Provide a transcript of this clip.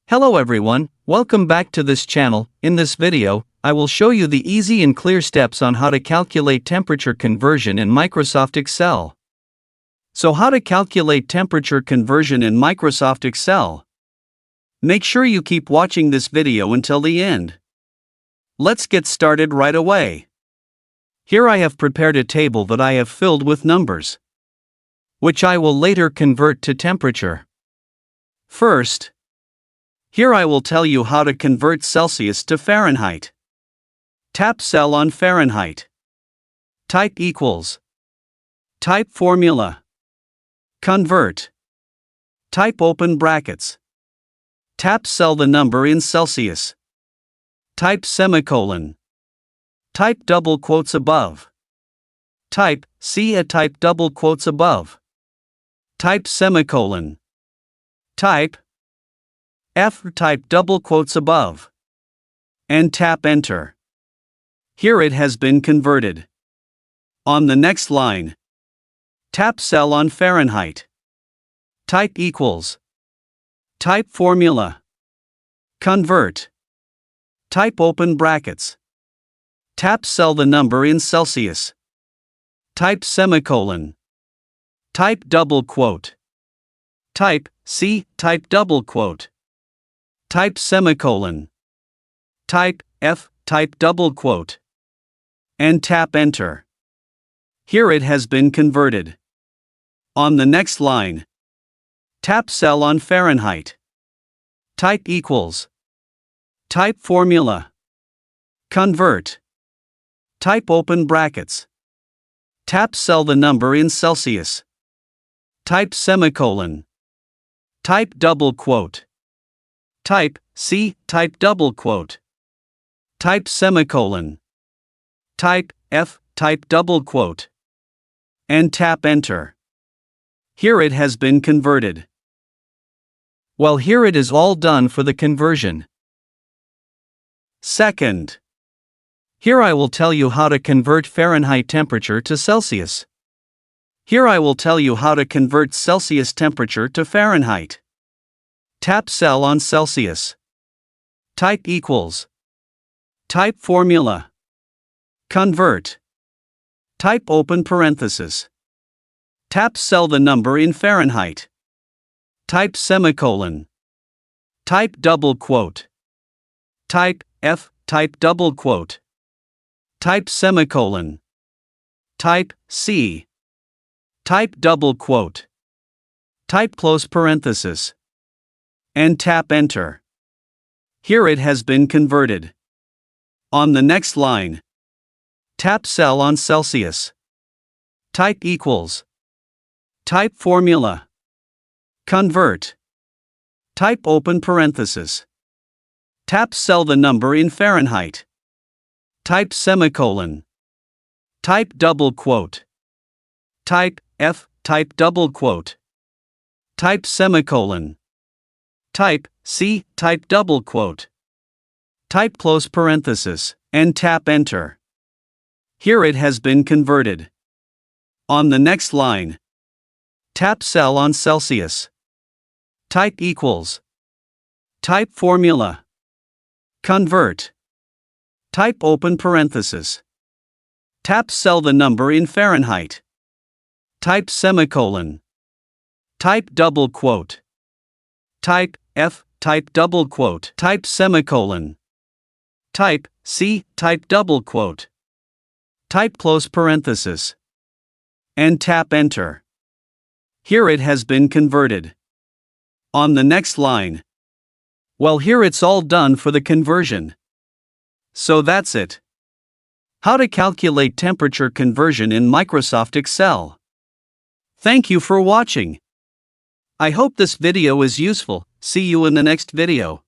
Hello everyone, welcome back to this channel. In this video, I will show you the easy and clear steps on how to calculate temperature conversion in Microsoft Excel. So how to calculate temperature conversion in Microsoft Excel? Make sure you keep watching this video until the end. Let's get started right away. Here I have prepared a table that I have filled with numbers, which I will later convert to temperature. First, here I will tell you how to convert Celsius to Fahrenheit. Tap cell on Fahrenheit. Type equals. Type formula. Convert. Type open brackets. Tap cell the number in Celsius. Type semicolon. Type double quotes above. Type C. Type double quotes above. Type semicolon. Type F. Type double quotes above. And tap enter. Here it has been converted. On the next line, tap cell on Fahrenheit. Type equals. Type formula. Convert. Type open brackets. Tap cell the number in Celsius. Type semicolon. Type double quote. Type C. Type double quote. Type semicolon. Type F. Type double quote. And tap enter. Here it has been converted. On the next line, tap cell on Fahrenheit. Type equals. Type formula. Convert. Type open brackets. Tap cell the number in Celsius. Type semicolon. Type double quote. Type C. Type double quote. Type semicolon. Type F. Type double quote. And tap enter. Here it has been converted. Well, here it is all done for the conversion. Second, here I will tell you how to convert Fahrenheit temperature to Celsius. Here I will tell you how to convert Celsius temperature to Fahrenheit. Tap cell on Celsius. Type equals. Type formula. Convert. Type open parenthesis. Tap cell the number in Fahrenheit. Type semicolon. Type double quote. Type F. Type double quote. Type semicolon. Type C. Type double quote. Type close parenthesis. And tap enter. Here it has been converted. On the next line, tap cell on Celsius. Type equals. Type formula. Convert. Type open parenthesis. Tap cell the number in Fahrenheit. Type semicolon. Type double quote. Type F. Type double quote. Type semicolon. Type C. Type double quote. Type close parenthesis, and tap enter. Here it has been converted. On the next line, tap cell on Celsius. Type equals. Type formula. Convert. Type open parenthesis. Tap cell the number in Fahrenheit. Type semicolon. Type double quote. Type F. Type double quote. Type semicolon. Type C. Type double quote. Type close parenthesis. And tap enter. Here it has been converted. On the next line. Well, here it's all done for the conversion. So that's it. How to calculate temperature conversion in Microsoft Excel. Thank you for watching. I hope this video is useful. See you in the next video.